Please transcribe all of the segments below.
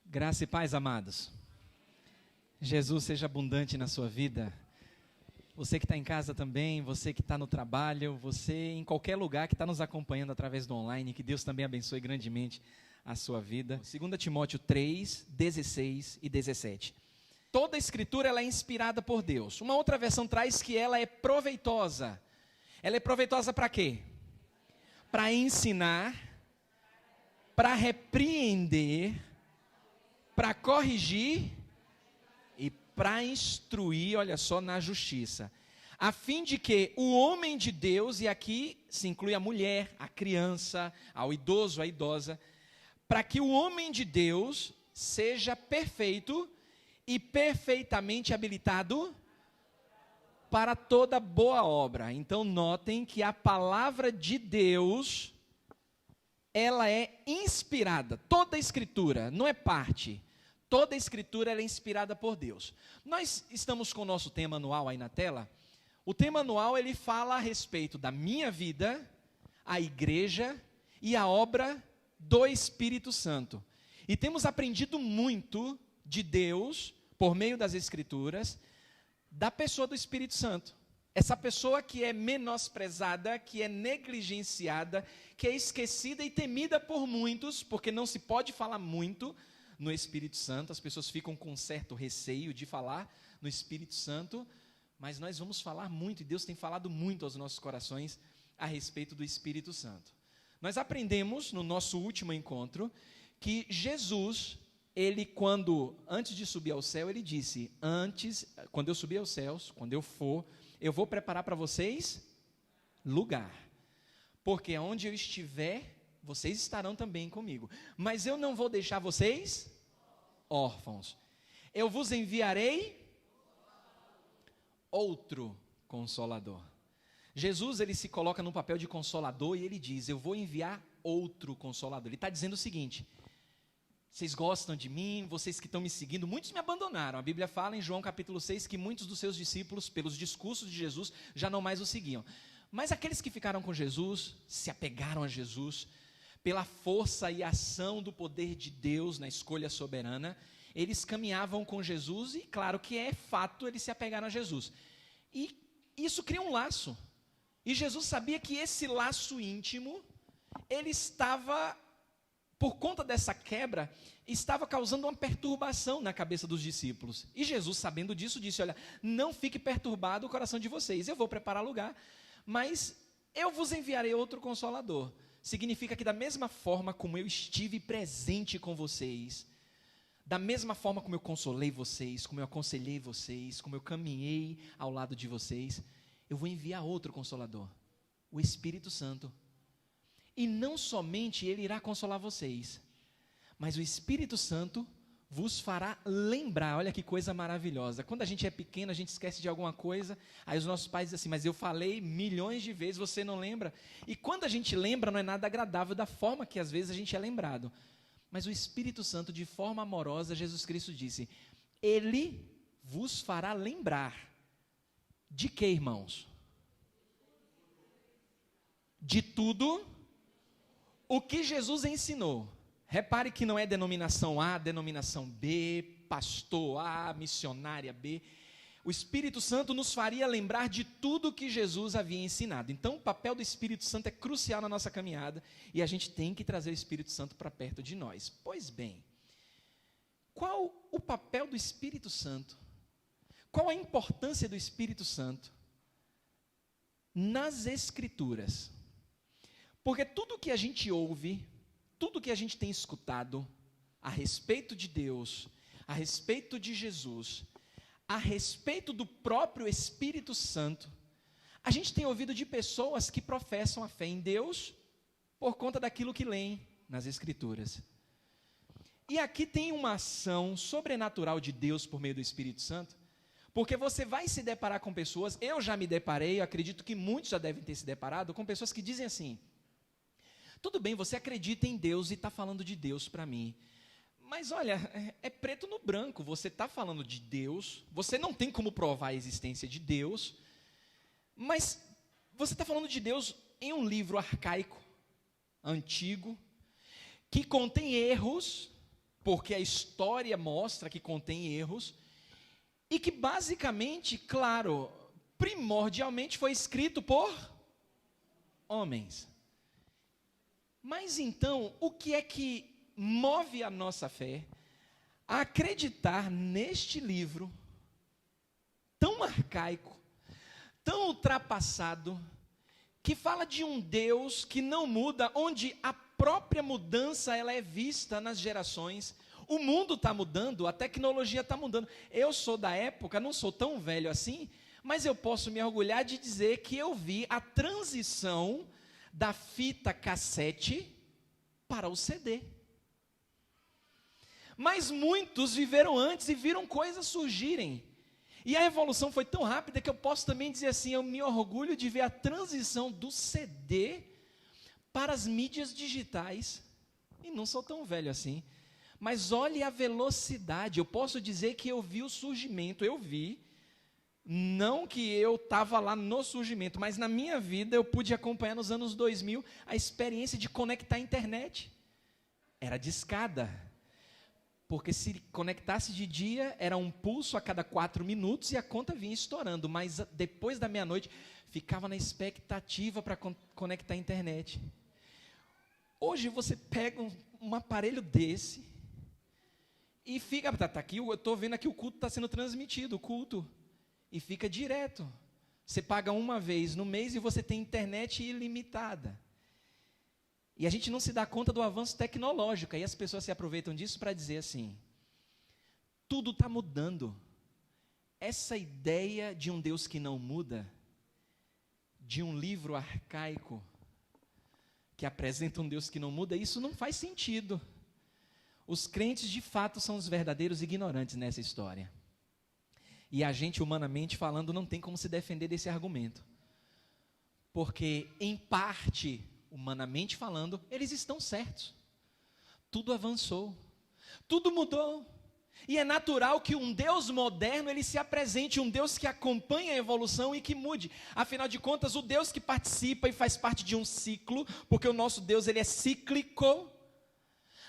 Graça e paz, amados. Jesus seja abundante na sua vida. Você que está em casa também, você que está no trabalho, você em qualquer lugar que está nos acompanhando através do online, que Deus também abençoe grandemente a sua vida. 2 Timóteo 3, 16 e 17. Toda a escritura ela é inspirada por Deus. Uma outra versão traz que ela é proveitosa. Ela é proveitosa para quê? Para ensinar, para repreender, para corrigir e para instruir, olha só, na justiça, a fim de que o homem de Deus, e aqui se inclui a mulher, a criança, ao idoso, a idosa, para que o homem de Deus seja perfeito e perfeitamente habilitado para toda boa obra. Então notem que a palavra de Deus, ela é inspirada, toda a escritura, não é parte. Toda a escritura ela é inspirada por Deus. Nós estamos com o nosso tema anual aí na tela. O tema anual ele fala a respeito da minha vida, a igreja e a obra do Espírito Santo. E temos aprendido muito de Deus, por meio das escrituras, da pessoa do Espírito Santo. Essa pessoa que é menosprezada, que é negligenciada, que é esquecida e temida por muitos, porque não se pode falar muito no Espírito Santo, as pessoas ficam com um certo receio de falar no Espírito Santo, mas nós vamos falar muito, e Deus tem falado muito aos nossos corações a respeito do Espírito Santo. Nós aprendemos no nosso último encontro que Jesus, ele antes de subir ao céu, ele disse, quando eu subir aos céus, quando eu for, eu vou preparar para vocês lugar, porque onde eu estiver, vocês estarão também comigo, mas eu não vou deixar vocês órfãos, eu vos enviarei outro Consolador. Jesus, ele se coloca no papel de Consolador e ele diz, eu vou enviar outro Consolador. Ele está dizendo o seguinte, vocês gostam de mim, vocês que estão me seguindo, muitos me abandonaram. A Bíblia fala em João capítulo 6 que muitos dos seus discípulos, pelos discursos de Jesus, já não mais o seguiam. Mas aqueles que ficaram com Jesus, se apegaram a Jesus, pela força e ação do poder de Deus na escolha soberana, eles caminhavam com Jesus e, claro que é fato, eles se apegaram a Jesus. E isso cria um laço. E Jesus sabia que esse laço íntimo, ele estava, por conta dessa quebra, estava causando uma perturbação na cabeça dos discípulos. E Jesus, sabendo disso, disse, olha, não fique perturbado o coração de vocês, eu vou preparar lugar, mas eu vos enviarei outro Consolador. Significa que da mesma forma como eu estive presente com vocês, da mesma forma como eu consolei vocês, como eu aconselhei vocês, como eu caminhei ao lado de vocês, eu vou enviar outro Consolador, o Espírito Santo. E não somente ele irá consolar vocês, mas o Espírito Santo vos fará lembrar. Olha que coisa maravilhosa. Quando a gente é pequeno, a gente esquece de alguma coisa, aí os nossos pais dizem assim, mas eu falei milhões de vezes, você não lembra? E quando a gente lembra, não é nada agradável da forma que às vezes a gente é lembrado. Mas o Espírito Santo, de forma amorosa, Jesus Cristo disse, ele vos fará lembrar. De quê, irmãos? De tudo o que Jesus ensinou. Repare que não é denominação A, denominação B, pastor A, missionária B. O Espírito Santo nos faria lembrar de tudo que Jesus havia ensinado. Então, o papel do Espírito Santo é crucial na nossa caminhada e a gente tem que trazer o Espírito Santo para perto de nós. Pois bem, qual o papel do Espírito Santo? Qual a importância do Espírito Santo nas Escrituras? Porque tudo que a gente ouve, tudo que a gente tem escutado a respeito de Deus, a respeito de Jesus, a respeito do próprio Espírito Santo, a gente tem ouvido de pessoas que professam a fé em Deus por conta daquilo que leem nas Escrituras. E aqui tem uma ação sobrenatural de Deus por meio do Espírito Santo, porque você vai se deparar com pessoas, eu já me deparei, eu acredito que muitos já devem ter se deparado, com pessoas que dizem assim, tudo bem, você acredita em Deus e está falando de Deus para mim, mas olha, é preto no branco, você está falando de Deus, você não tem como provar a existência de Deus, mas você está falando de Deus em um livro arcaico, antigo, que contém erros, porque a história mostra que contém erros, e que basicamente, claro, primordialmente foi escrito por homens. Mas então, o que é que move a nossa fé a acreditar neste livro tão arcaico, tão ultrapassado, que fala de um Deus que não muda, onde a própria mudança ela é vista nas gerações? O mundo está mudando, a tecnologia está mudando. Eu sou da época, não sou tão velho assim, mas eu posso me orgulhar de dizer que eu vi a transição da fita cassete para o CD. Mas muitos viveram antes e viram coisas surgirem. E a evolução foi tão rápida que eu posso também dizer assim, eu me orgulho de ver a transição do CD para as mídias digitais. E não sou tão velho assim. Mas olhe a velocidade. Eu posso dizer que eu vi o surgimento, não que eu estava lá no surgimento, mas na minha vida eu pude acompanhar nos anos 2000 a experiência de conectar a internet. Era de escada, porque se conectasse de dia, era um pulso a cada 4 minutos e a conta vinha estourando, mas depois da meia-noite, ficava na expectativa para conectar a internet. Hoje você pega um aparelho desse e fica, tá aqui, eu estou vendo aqui o culto está sendo transmitido, o culto, e fica direto. Você paga uma vez no mês e você tem internet ilimitada. E a gente não se dá conta do avanço tecnológico, aí as pessoas se aproveitam disso para dizer assim, tudo está mudando. Essa ideia de um Deus que não muda, de um livro arcaico, que apresenta um Deus que não muda, isso não faz sentido. Os crentes de fato são os verdadeiros ignorantes nessa história. E a gente, humanamente falando, não tem como se defender desse argumento. Porque, em parte, humanamente falando, eles estão certos. Tudo avançou, tudo mudou. E é natural que um Deus moderno, ele se apresente, um Deus que acompanha a evolução e que mude. Afinal de contas, o Deus que participa e faz parte de um ciclo, porque o nosso Deus, ele é cíclico.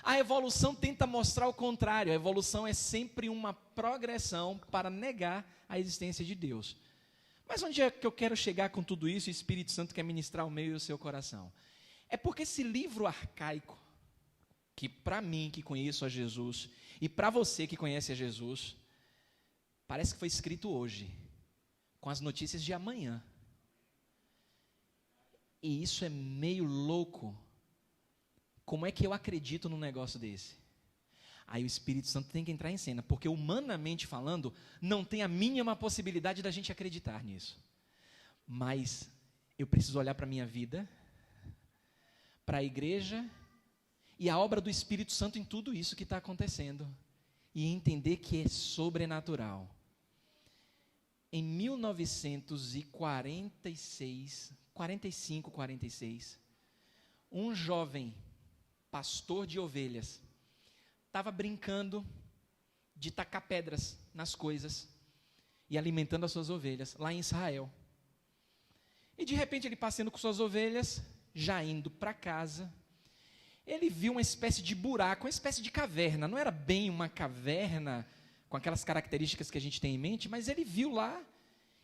A evolução tenta mostrar o contrário. A evolução é sempre uma progressão para negar a existência de Deus. Mas onde é que eu quero chegar com tudo isso? E o Espírito Santo quer ministrar o meu e o seu coração. É porque esse livro arcaico, que para mim que conheço a Jesus, e para você que conhece a Jesus, parece que foi escrito hoje, com as notícias de amanhã. E isso é meio louco. Como é que eu acredito num negócio desse? Aí o Espírito Santo tem que entrar em cena, porque humanamente falando, não tem a mínima possibilidade da gente acreditar nisso. Mas eu preciso olhar para a minha vida, para a igreja, e a obra do Espírito Santo em tudo isso que está acontecendo, e entender que é sobrenatural. Em 1946, 46, um jovem pastor de ovelhas estava brincando de tacar pedras nas coisas e alimentando as suas ovelhas lá em Israel. E de repente ele passeando com suas ovelhas, já indo para casa, ele viu uma espécie de buraco, uma espécie de caverna. Não era bem uma caverna com aquelas características que a gente tem em mente, mas ele viu lá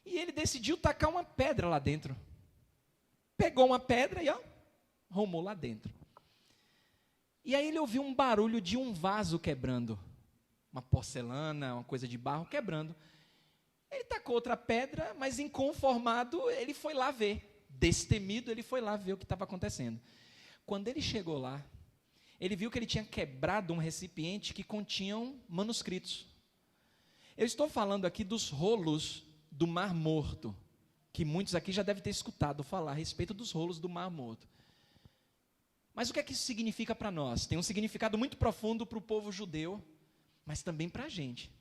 e ele decidiu tacar uma pedra lá dentro. Pegou uma pedra e arrumou lá dentro. E aí ele ouviu um barulho de um vaso quebrando, uma porcelana, uma coisa de barro quebrando. Ele tacou outra pedra, mas inconformado, ele foi lá ver. Destemido, ele foi lá ver o que estava acontecendo. Quando ele chegou lá, ele viu que ele tinha quebrado um recipiente que continham manuscritos. Eu estou falando aqui dos rolos do Mar Morto, que muitos aqui já devem ter escutado falar a respeito dos rolos do Mar Morto. Mas o que é que isso significa para nós? Tem um significado muito profundo para o povo judeu, mas também para a gente.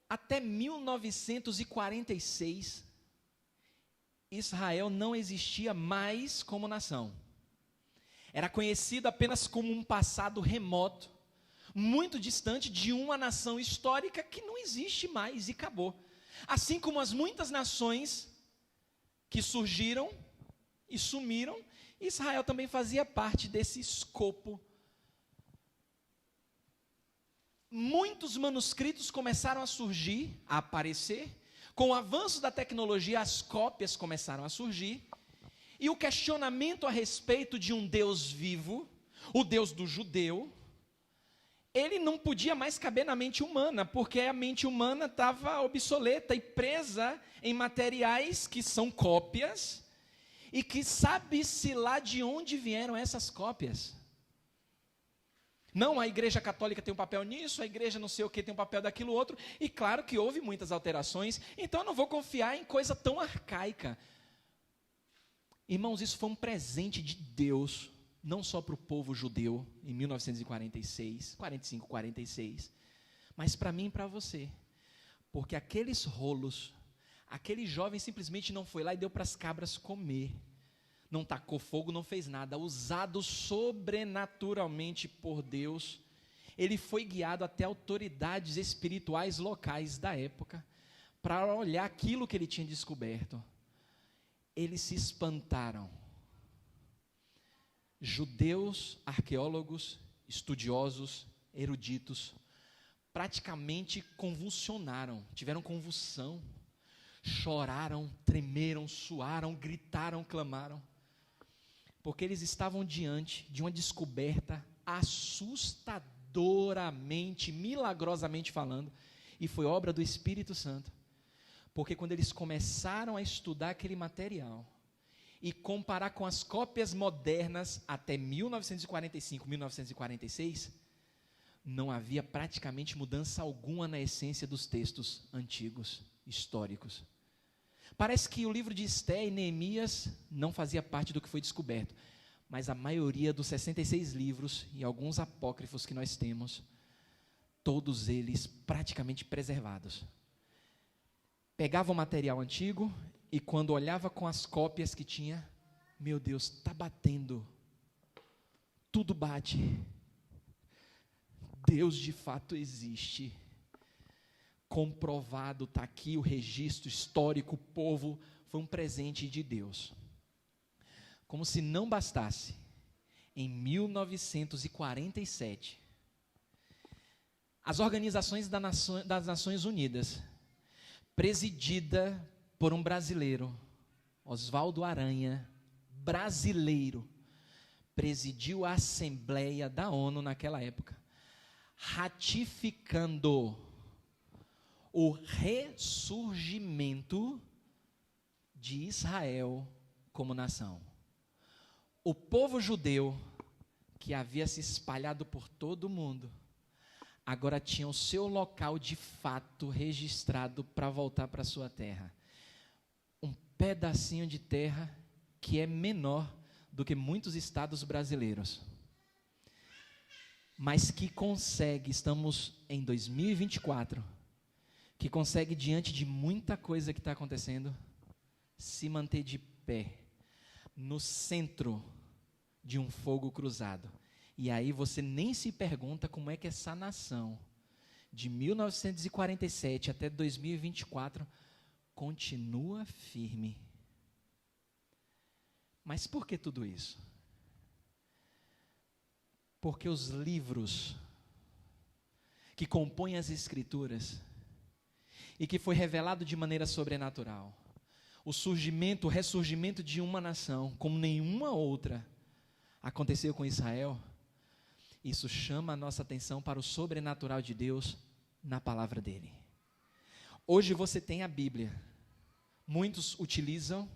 Até 1946, Israel não existia mais como nação. Era conhecido apenas como um passado remoto, muito distante de uma nação histórica que não existe mais e acabou. Assim como as muitas nações que surgiram e sumiram, Israel também fazia parte desse escopo muitos manuscritos começaram a surgir, a aparecer. Com o avanço da tecnologia, as cópias começaram a surgir. E o questionamento a respeito de um Deus vivo, o Deus do judeu, ele não podia mais caber na mente humana, porque a mente humana estava obsoleta e presa em materiais que são cópias, e que sabe-se lá de onde vieram essas cópias. Não, a igreja católica tem um papel nisso, a igreja não sei o que tem um papel daquilo outro, e claro que houve muitas alterações, então eu não vou confiar em coisa tão arcaica. Irmãos, isso foi um presente de Deus, não só para o povo judeu, em 1946, 45, 46, mas para mim e para você, porque aqueles rolos, aquele jovem simplesmente não foi lá e deu para as cabras comer, não tacou fogo, não fez nada, usado sobrenaturalmente por Deus, ele foi guiado até autoridades espirituais locais da época, para olhar aquilo que ele tinha descoberto. Eles se espantaram. Judeus, arqueólogos, estudiosos, eruditos, praticamente convulsionaram, tiveram convulsão, choraram, tremeram, suaram, gritaram, clamaram, porque eles estavam diante de uma descoberta assustadoramente, milagrosamente falando, e foi obra do Espírito Santo, porque quando eles começaram a estudar aquele material, e comparar com as cópias modernas, até 1945, 1946, não havia praticamente mudança alguma na essência dos textos antigos, históricos. Parece que o livro de Esté e Neemias não fazia parte do que foi descoberto, mas a maioria dos 66 livros e alguns apócrifos que nós temos, todos eles praticamente preservados. Pegava o material antigo e quando olhava com as cópias que tinha, meu Deus, está batendo, tudo bate, Deus de fato existe, comprovado, está aqui o registro histórico, o povo, foi um presente de Deus. Como se não bastasse, em 1947, as organizações das Nações Unidas, presidida por um brasileiro, Oswaldo Aranha, brasileiro, presidiu a Assembleia da ONU naquela época, ratificando o ressurgimento de Israel como nação. O povo judeu, que havia se espalhado por todo o mundo, agora tinha o seu local de fato registrado para voltar para a sua terra. Um pedacinho de terra que é menor do que muitos estados brasileiros, mas que consegue, estamos em 2024, que consegue, diante de muita coisa que está acontecendo, se manter de pé, no centro de um fogo cruzado. E aí você nem se pergunta como é que essa nação, de 1947 até 2024, continua firme. Mas por que tudo isso? Porque os livros que compõem as Escrituras, e que foi revelado de maneira sobrenatural, o surgimento, o ressurgimento de uma nação, como nenhuma outra aconteceu com Israel, isso chama a nossa atenção para o sobrenatural de Deus na palavra dele. Hoje você tem a Bíblia, muitos utilizam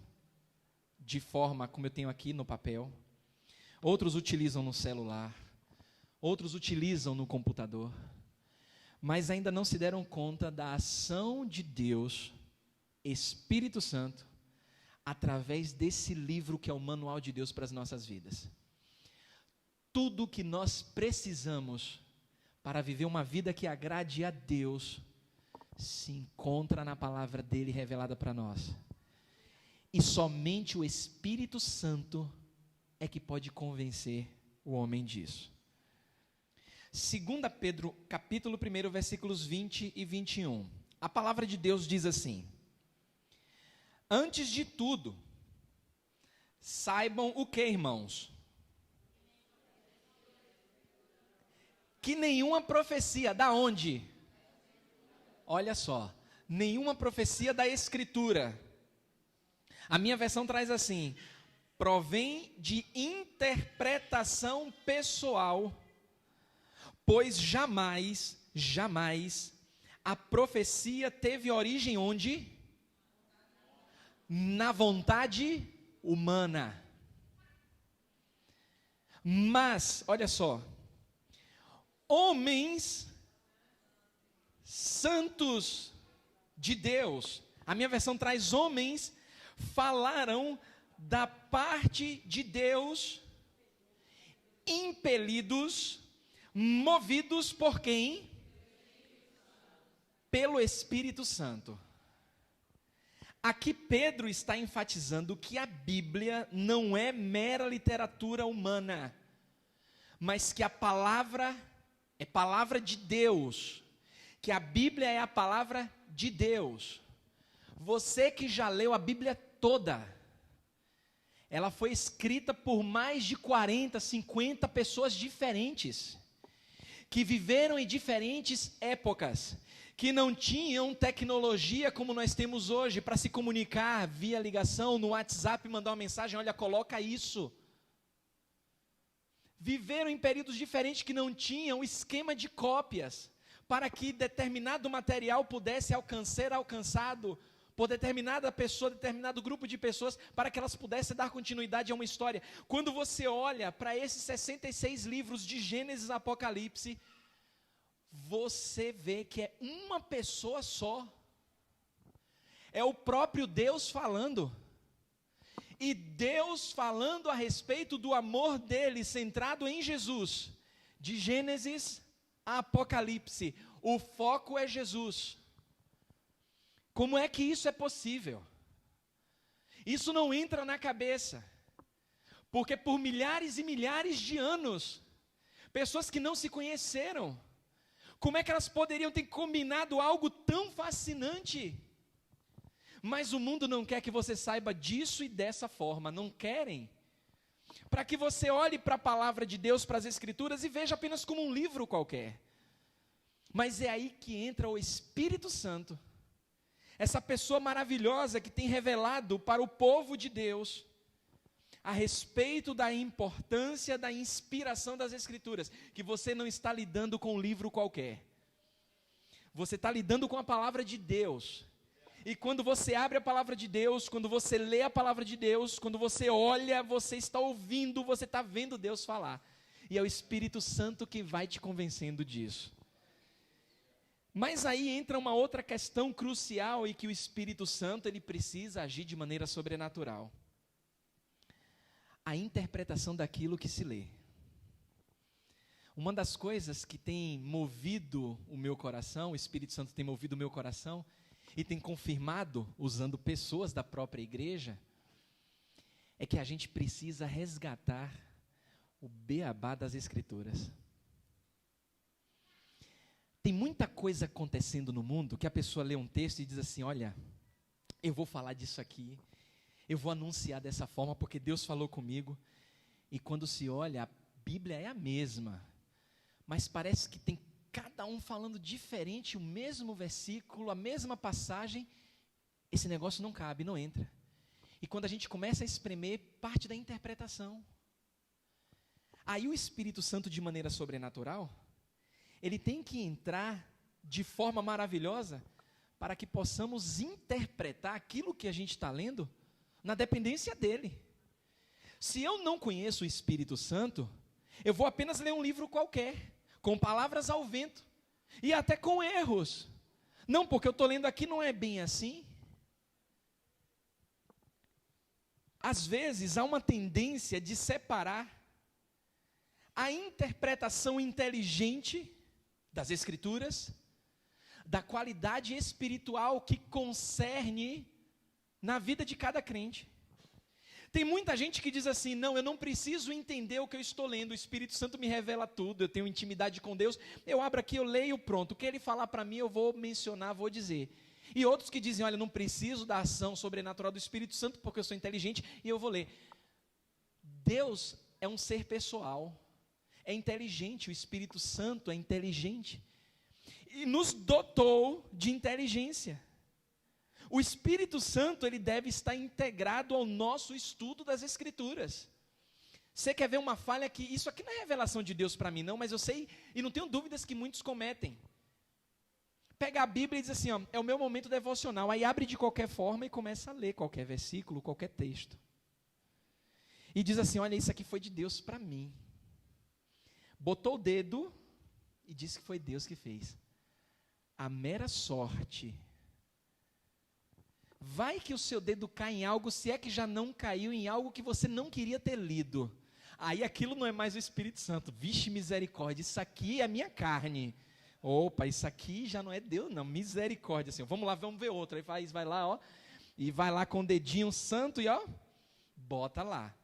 de forma como eu tenho aqui no papel, outros utilizam no celular, outros utilizam no computador, mas ainda não se deram conta da ação de Deus, Espírito Santo, através desse livro que é o manual de Deus para as nossas vidas. Tudo o que nós precisamos para viver uma vida que agrade a Deus se encontra na palavra dele revelada para nós. E somente o Espírito Santo é que pode convencer o homem disso. 2 Pedro, capítulo 1, versículos 20 e 21. A palavra de Deus diz assim: antes de tudo, saibam o que, irmãos? que nenhuma profecia, da onde? Olha só, nenhuma profecia da Escritura. A minha versão traz assim: provém de interpretação pessoal, pois jamais a profecia teve origem onde? Na vontade humana. Mas, olha só, homens santos de Deus, a minha versão traz homens, falaram da parte de Deus, impelidos, movidos por quem? Pelo Espírito Santo. Aqui Pedro está enfatizando que a Bíblia não é mera literatura humana, mas que a palavra é palavra de Deus, que a Bíblia é a palavra de Deus. Você que já leu a Bíblia toda, ela foi escrita por mais de 40, 50 pessoas diferentes, que viveram em diferentes épocas, que não tinham tecnologia como nós temos hoje, para se comunicar via ligação, no WhatsApp, mandar uma mensagem, olha, coloca isso. Viveram em períodos diferentes que não tinham esquema de cópias, para que determinado material pudesse ser alcançado por determinada pessoa, determinado grupo de pessoas, para que elas pudessem dar continuidade a uma história. Quando você olha para esses 66 livros de Gênesis e Apocalipse, você vê que é uma pessoa só. É o próprio Deus falando. E Deus falando a respeito do amor dele, centrado em Jesus. De Gênesis a Apocalipse, o foco é Jesus. Como é que isso é possível? Isso não entra na cabeça. Porque por milhares e milhares de anos, pessoas que não se conheceram, como é que elas poderiam ter combinado algo tão fascinante? Mas o mundo não quer que você saiba disso e dessa forma, não querem. Para que você olhe para a palavra de Deus, para as Escrituras e veja apenas como um livro qualquer. Mas é aí que entra o Espírito Santo, essa pessoa maravilhosa que tem revelado para o povo de Deus a respeito da importância da inspiração das Escrituras, que você não está lidando com um livro qualquer, você está lidando com a palavra de Deus. E quando você abre a palavra de Deus, quando você lê a palavra de Deus, quando você olha, você está ouvindo, você está vendo Deus falar, e é o Espírito Santo que vai te convencendo disso. Mas aí entra uma outra questão crucial, e que o Espírito Santo ele precisa agir de maneira sobrenatural: a interpretação daquilo que se lê. Uma das coisas que tem movido o meu coração, o Espírito Santo tem movido o meu coração, e tem confirmado, usando pessoas da própria igreja, é que a gente precisa resgatar o beabá das Escrituras. Tem muita coisa acontecendo no mundo que a pessoa lê um texto e diz assim: olha, eu vou falar disso aqui, eu vou anunciar dessa forma porque Deus falou comigo. E quando se olha, a Bíblia é a mesma, mas parece que tem cada um falando diferente, o mesmo versículo, a mesma passagem. Esse negócio não cabe, não entra. E quando a gente começa a espremer, parte da interpretação. Aí o Espírito Santo, de maneira sobrenatural, ele tem que entrar de forma maravilhosa para que possamos interpretar aquilo que a gente está lendo na dependência dele. Se eu não conheço o Espírito Santo, eu vou apenas ler um livro qualquer, com palavras ao vento, e até com erros. Não, porque eu estou lendo aqui não é bem assim. Às vezes há uma tendência de separar a interpretação inteligente das Escrituras da qualidade espiritual que concerne na vida de cada crente. Tem muita gente que diz assim: não, eu não preciso entender o que eu estou lendo, o Espírito Santo me revela tudo, eu tenho intimidade com Deus, eu abro aqui, eu leio, pronto, o que ele falar para mim eu vou mencionar, vou dizer. E outros que dizem: olha, eu não preciso da ação sobrenatural do Espírito Santo porque eu sou inteligente e eu vou ler. Deus é um ser pessoal, é inteligente, o Espírito Santo é inteligente. E nos dotou de inteligência. O Espírito Santo, ele deve estar integrado ao nosso estudo das Escrituras. Você quer ver uma falha que, isso aqui não é revelação de Deus para mim não, mas eu sei, e não tenho dúvidas que muitos cometem. Pega a Bíblia e diz assim, ó, é o meu momento devocional, aí abre de qualquer forma e começa a ler qualquer versículo, qualquer texto. E diz assim, olha, isso aqui foi de Deus para mim. Botou o dedo e disse que foi Deus que fez. A mera sorte. Vai que o seu dedo cai em algo, se é que já não caiu em algo que você não queria ter lido. Aí aquilo não é mais o Espírito Santo. Vixe, misericórdia, isso aqui é a minha carne. Opa, isso aqui já não é Deus, não, misericórdia, Senhor. Vamos lá, vamos ver outro. Aí vai lá, ó, e vai lá com o dedinho santo e ó, bota lá.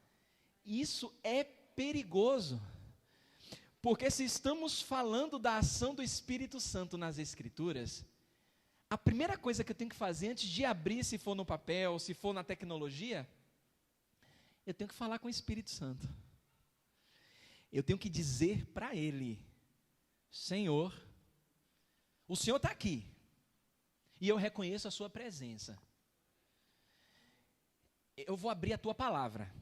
Isso é perigoso. Porque se estamos falando da ação do Espírito Santo nas Escrituras, a primeira coisa que eu tenho que fazer antes de abrir, se for no papel, se for na tecnologia, eu tenho que falar com o Espírito Santo. Eu tenho que dizer para Ele, Senhor, o Senhor está aqui, e eu reconheço a sua presença. Eu vou abrir a tua palavra,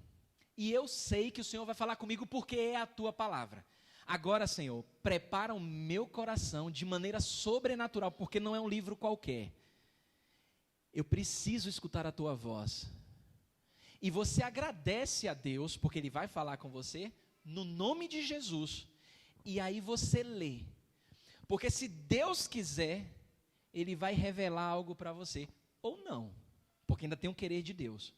e eu sei que o Senhor vai falar comigo porque é a tua palavra. Agora, Senhor, prepara o meu coração de maneira sobrenatural, porque não é um livro qualquer. Eu preciso escutar a tua voz. E você agradece a Deus, porque Ele vai falar com você, no nome de Jesus. E aí você lê. Porque se Deus quiser, Ele vai revelar algo para você. Ou não, porque ainda tem um querer de Deus.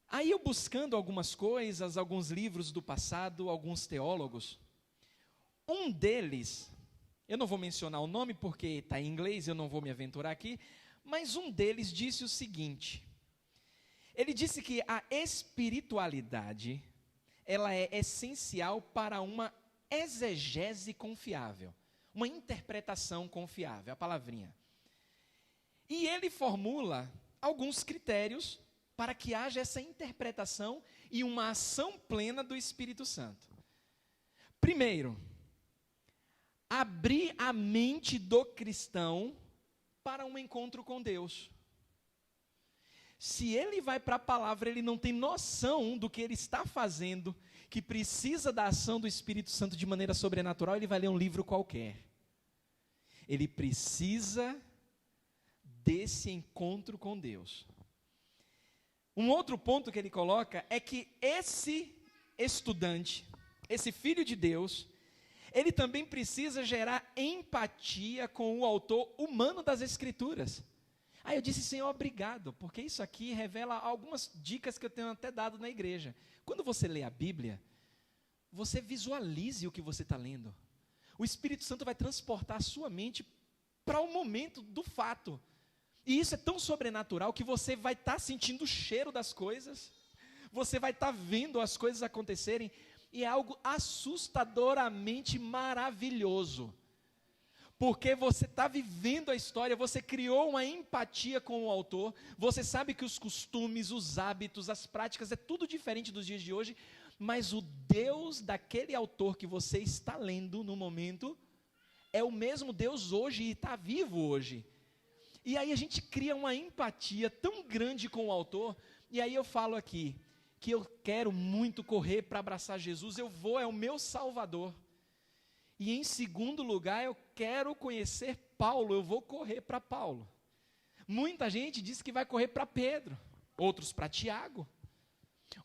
Aí eu buscando algumas coisas, alguns livros do passado, alguns teólogos, um deles, eu não vou mencionar o nome porque está em inglês, eu não vou me aventurar aqui, mas um deles disse o seguinte, ele disse que a espiritualidade, ela é essencial para uma exegese confiável, uma interpretação confiável, a palavrinha. E ele formula alguns critérios para que haja essa interpretação e uma ação plena do Espírito Santo. Primeiro, abrir a mente do cristão para um encontro com Deus. Se ele vai para a palavra, ele não tem noção do que ele está fazendo, que precisa da ação do Espírito Santo de maneira sobrenatural, ele vai ler um livro qualquer. Ele precisa desse encontro com Deus. Um outro ponto que ele coloca é que esse estudante, esse filho de Deus, ele também precisa gerar empatia com o autor humano das Escrituras. Aí eu disse, Senhor, obrigado, porque isso aqui revela algumas dicas que eu tenho até dado na igreja. Quando você lê a Bíblia, você visualize o que você está lendo. O Espírito Santo vai transportar a sua mente para o momento do fato. E isso é tão sobrenatural que você vai estar sentindo o cheiro das coisas, você vai estar vendo as coisas acontecerem, e é algo assustadoramente maravilhoso. Porque você está vivendo a história, você criou uma empatia com o autor, você sabe que os costumes, os hábitos, as práticas, é tudo diferente dos dias de hoje, mas o Deus daquele autor que você está lendo no momento, é o mesmo Deus hoje e está vivo hoje. E aí a gente cria uma empatia tão grande com o autor, e aí eu falo aqui, que eu quero muito correr para abraçar Jesus, eu vou, é o meu Salvador. E em segundo lugar, eu quero conhecer Paulo, eu vou correr para Paulo. Muita gente diz que vai correr para Pedro, outros para Tiago,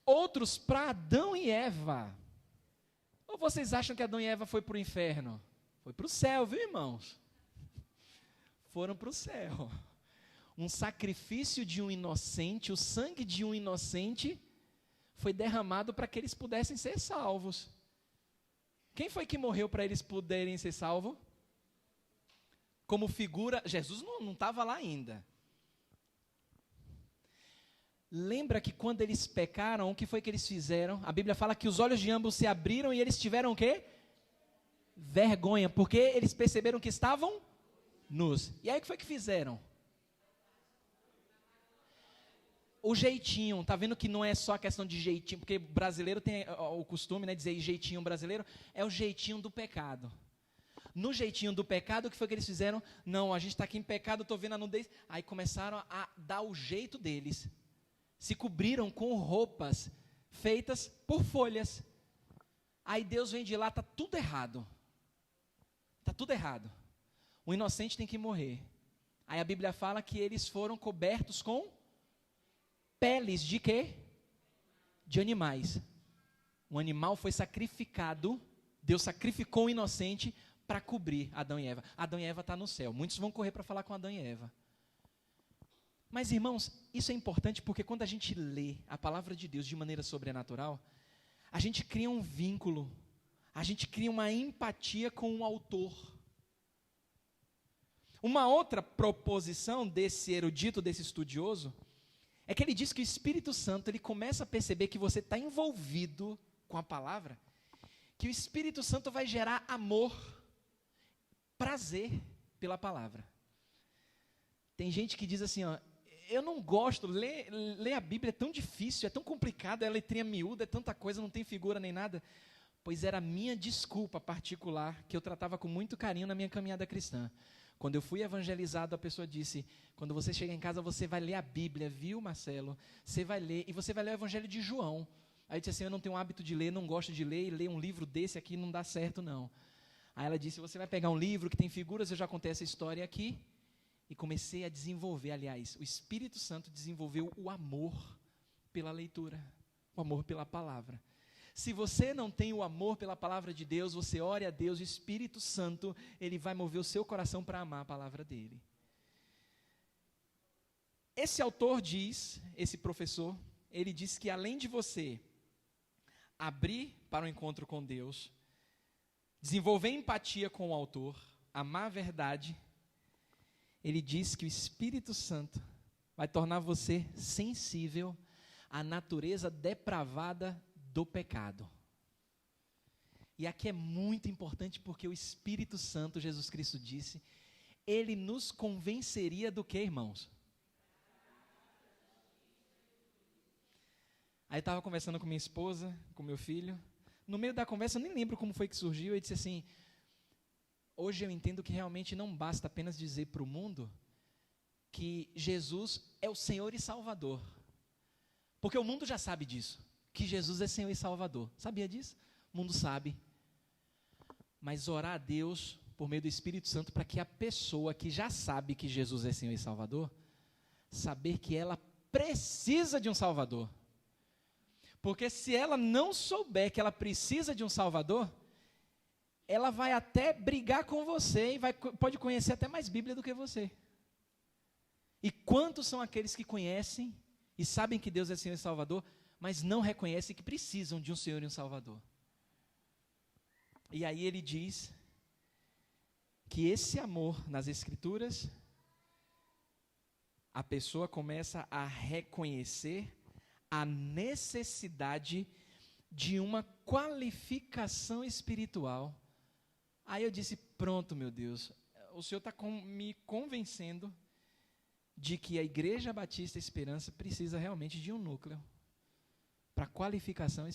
outros para Adão e Eva. Ou vocês acham que Adão e Eva foi para o inferno? Foi para o céu, viu, irmãos? Foram para o céu. Um sacrifício de um inocente, o sangue de um inocente, foi derramado para que eles pudessem ser salvos. Quem foi que morreu para eles poderem ser salvos? Como figura, Jesus não estava lá ainda. Lembra que quando eles pecaram, o que foi que eles fizeram? A Bíblia fala que os olhos de ambos se abriram e eles tiveram o quê? Vergonha, porque eles perceberam que estavam nus. E aí o que foi que fizeram? o jeitinho, tá vendo que não é só questão de jeitinho, porque brasileiro tem o costume, né, dizer jeitinho brasileiro, é o jeitinho do pecado. No jeitinho do pecado, o que foi que eles fizeram? Não, a gente está aqui em pecado, estou vendo a nudez. Aí começaram a dar o jeito deles. Se cobriram com roupas feitas por folhas. Aí Deus vem de lá, está tudo errado. Está tudo errado. O inocente tem que morrer. Aí a Bíblia fala que eles foram cobertos com peles de quê? De animais. Um animal foi sacrificado, Deus sacrificou o inocente para cobrir Adão e Eva. Adão e Eva está no céu. Muitos vão correr para falar com Adão e Eva. Mas, irmãos, isso é importante porque quando a gente lê a palavra de Deus de maneira sobrenatural, a gente cria um vínculo, a gente cria uma empatia com o autor. Uma outra proposição desse erudito, desse estudioso, é que ele diz que o Espírito Santo, ele começa a perceber que você está envolvido com a palavra, que o Espírito Santo vai gerar amor, prazer pela palavra. Tem gente que diz assim, ó, eu não gosto, ler a Bíblia é tão difícil, é tão complicado, é letrinha miúda, é tanta coisa, não tem figura nem nada. Pois era a minha desculpa particular, que eu tratava com muito carinho na minha caminhada cristã. Quando eu fui evangelizado, a pessoa disse, quando você chega em casa, você vai ler a Bíblia, viu, Marcelo? Você vai ler, e você vai ler o Evangelho de João. Aí eu disse assim, eu não tenho hábito de ler, não gosto de ler, e ler um livro desse aqui não dá certo, não. Aí ela disse, você vai pegar um livro que tem figuras, eu já contei essa história aqui, e comecei a desenvolver, aliás, o Espírito Santo desenvolveu o amor pela leitura, o amor pela palavra. Se você não tem o amor pela palavra de Deus, você ore a Deus, o Espírito Santo, ele vai mover o seu coração para amar a palavra dele. Esse autor diz, esse professor, ele diz que além de você abrir para o encontro com Deus, desenvolver empatia com o autor, amar a verdade, ele diz que o Espírito Santo vai tornar você sensível à natureza depravada do pecado. E aqui é muito importante porque o Espírito Santo, Jesus Cristo disse, ele nos convenceria do que, irmãos? Aí eu estava conversando com minha esposa, com meu filho, no meio da conversa, eu nem lembro como foi que surgiu, eu disse assim, hoje eu entendo que realmente não basta apenas dizer para o mundo que Jesus é o Senhor e Salvador, porque o mundo já sabe disso, que Jesus é Senhor e Salvador. Sabia disso? O mundo sabe. Mas orar a Deus por meio do Espírito Santo para que a pessoa que já sabe que Jesus é Senhor e Salvador, saber que ela precisa de um Salvador. Porque se ela não souber que ela precisa de um Salvador, ela vai até brigar com você e pode conhecer até mais Bíblia do que você. E quantos são aqueles que conhecem e sabem que Deus é Senhor e Salvador, mas não reconhecem que precisam de um Senhor e um Salvador. E aí ele diz que esse amor nas Escrituras, a pessoa começa a reconhecer a necessidade de uma qualificação espiritual. Aí eu disse, pronto, meu Deus, o Senhor está me convencendo de que a Igreja Batista Esperança precisa realmente de um núcleo para qualificação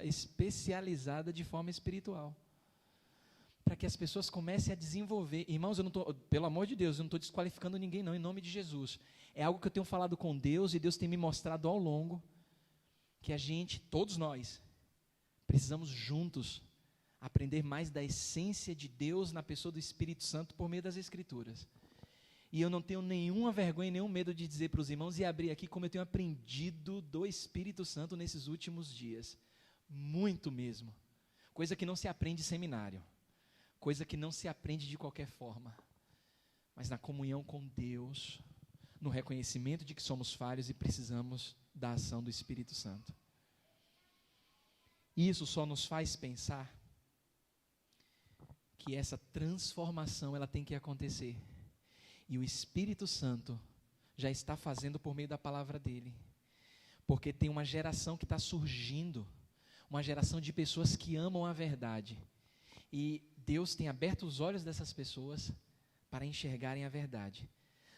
especializada de forma espiritual. Para que as pessoas comecem a desenvolver. Irmãos, eu não tô, pelo amor de Deus, eu não estou desqualificando ninguém não, em nome de Jesus. É algo que eu tenho falado com Deus e Deus tem me mostrado ao longo, que a gente, todos nós, precisamos juntos aprender mais da essência de Deus na pessoa do Espírito Santo por meio das Escrituras. E eu não tenho nenhuma vergonha e nenhum medo de dizer para os irmãos e abrir aqui como eu tenho aprendido do Espírito Santo nesses últimos dias. Muito mesmo. Coisa que não se aprende em seminário. Coisa que não se aprende de qualquer forma. Mas na comunhão com Deus, no reconhecimento de que somos falhos e precisamos da ação do Espírito Santo. Isso só nos faz pensar que essa transformação ela tem que acontecer. E o Espírito Santo já está fazendo por meio da palavra dele. Porque tem uma geração que está surgindo, uma geração de pessoas que amam a verdade. E Deus tem aberto os olhos dessas pessoas para enxergarem a verdade.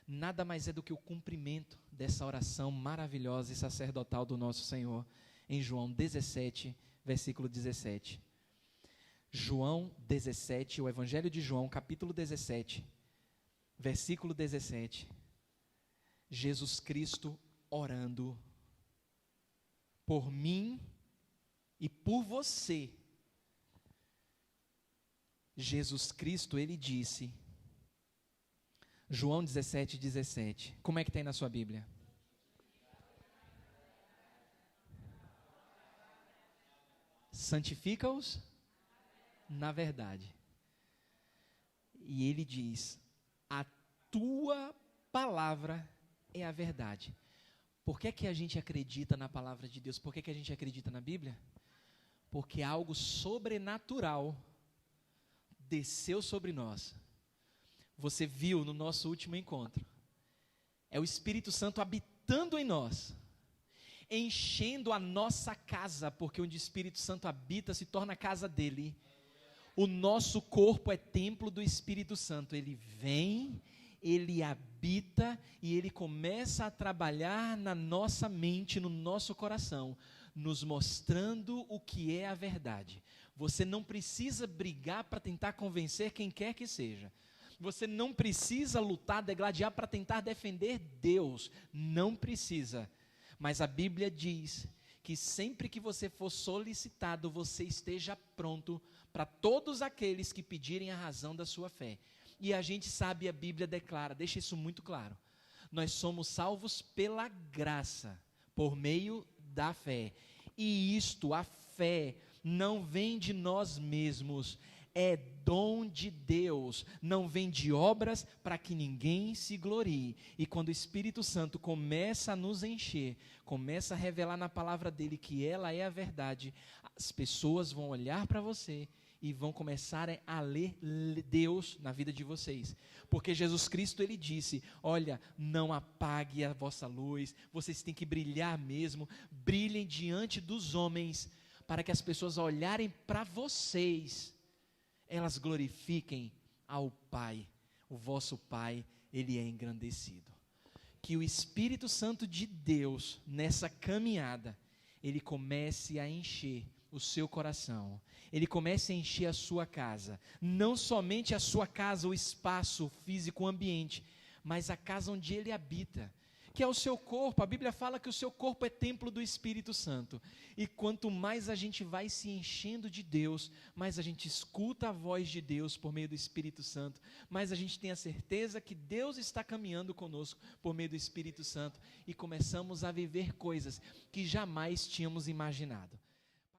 Nada mais é do que o cumprimento dessa oração maravilhosa e sacerdotal do nosso Senhor em João 17, versículo 17. João 17, o Evangelho de João, capítulo 17, versículo 17. Jesus Cristo orando por mim e por você. Jesus Cristo, ele disse, João 17, 17. Como é que tem na sua Bíblia? Santifica-os na verdade. E ele diz, a tua palavra é a verdade. Por que é que a gente acredita na palavra de Deus? Por que é que a gente acredita na Bíblia? Porque algo sobrenatural desceu sobre nós. Você viu no nosso último encontro. É o Espírito Santo habitando em nós, enchendo a nossa casa, porque onde o Espírito Santo habita se torna a casa dele. O nosso corpo é templo do Espírito Santo. Ele vem, ele habita e ele começa a trabalhar na nossa mente, no nosso coração, nos mostrando o que é a verdade. Você não precisa brigar para tentar convencer quem quer que seja. Você não precisa lutar, degladiar para tentar defender Deus. Não precisa. Mas a Bíblia diz que sempre que você for solicitado, você esteja pronto para todos aqueles que pedirem a razão da sua fé. E a gente sabe, a Bíblia declara, deixa isso muito claro. Nós somos salvos pela graça, por meio da fé. E isto, a fé, não vem de nós mesmos, é dom de Deus, não vem de obras para que ninguém se glorie. E quando o Espírito Santo começa a nos encher, começa a revelar na palavra dele que ela é a verdade, as pessoas vão olhar para você e vão começar a ler Deus na vida de vocês. Porque Jesus Cristo, ele disse, olha, não apague a vossa luz, vocês têm que brilhar mesmo, brilhem diante dos homens, para que as pessoas olharem para vocês, elas glorifiquem ao Pai. O vosso Pai, ele é engrandecido. Que o Espírito Santo de Deus, nessa caminhada, ele comece a encher o seu coração, ele comece a encher a sua casa, não somente a sua casa, o espaço físico, o ambiente, mas a casa onde ele habita, que é o seu corpo. A Bíblia fala que o seu corpo é templo do Espírito Santo, e quanto mais a gente vai se enchendo de Deus, mais a gente escuta a voz de Deus por meio do Espírito Santo, mais a gente tem a certeza que Deus está caminhando conosco por meio do Espírito Santo, e começamos a viver coisas que jamais tínhamos imaginado.